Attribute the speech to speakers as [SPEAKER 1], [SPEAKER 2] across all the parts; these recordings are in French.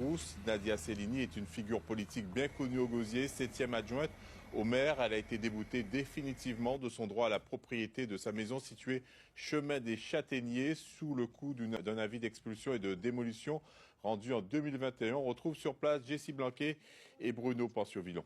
[SPEAKER 1] Rousse. Nadia Cellini est une figure politique bien connue au Gosier, 7e adjointe au maire. Elle a été déboutée définitivement de son droit à la propriété de sa maison située chemin des Châtaigniers sous le coup d'un avis d'expulsion et de démolition rendu en 2021. On retrouve sur place Jessie Blanquet et Bruno Panciovillon.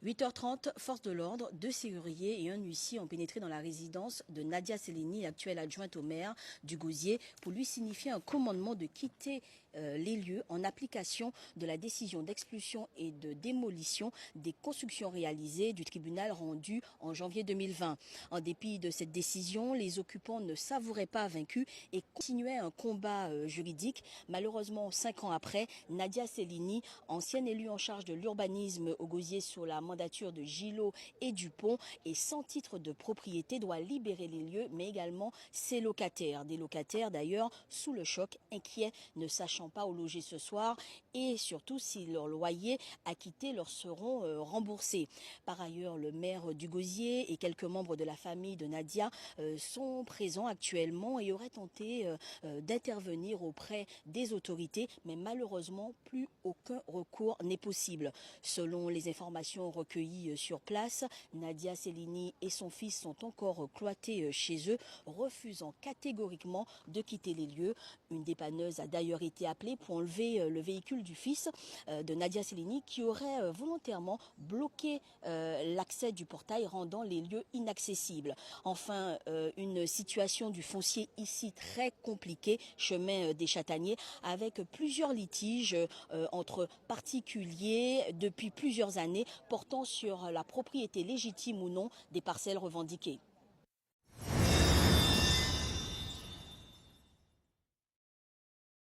[SPEAKER 2] 8h30, forces de l'ordre, 2 serruriers et un huissier ont pénétré dans la résidence de Nadia Cellini, actuelle adjointe au maire du Gosier, pour lui signifier un commandement de quitter les lieux en application de la décision d'expulsion et de démolition des constructions réalisées du tribunal rendu en janvier 2020. En dépit de cette décision, les occupants ne savouraient pas vaincus et continuaient un combat juridique. Malheureusement, 5 ans après, Nadia Cellini, ancienne élue en charge de l'urbanisme au Gosier sur la mandature de Gillot et Dupont et sans titre de propriété, doit libérer les lieux, mais également ses locataires. Des locataires d'ailleurs sous le choc, inquiets, ne sachant pas où loger ce soir et surtout si leurs loyers acquittés leur seront remboursés. Par ailleurs, le maire du Gosier et quelques membres de la famille de Nadia sont présents actuellement et auraient tenté d'intervenir auprès des autorités, mais malheureusement, plus aucun recours n'est possible. Selon les informations recueillies sur place, Nadia Cellini et son fils sont encore cloîtrés chez eux, refusant catégoriquement de quitter les lieux. Une dépanneuse a d'ailleurs été appelée pour enlever le véhicule du fils de Nadia Cellini qui aurait volontairement bloqué l'accès du portail, rendant les lieux inaccessibles. Enfin, une situation du foncier ici très compliquée, chemin des Châtaigniers, avec plusieurs litiges entre particuliers depuis plusieurs années portant sur la propriété légitime ou non des parcelles revendiquées.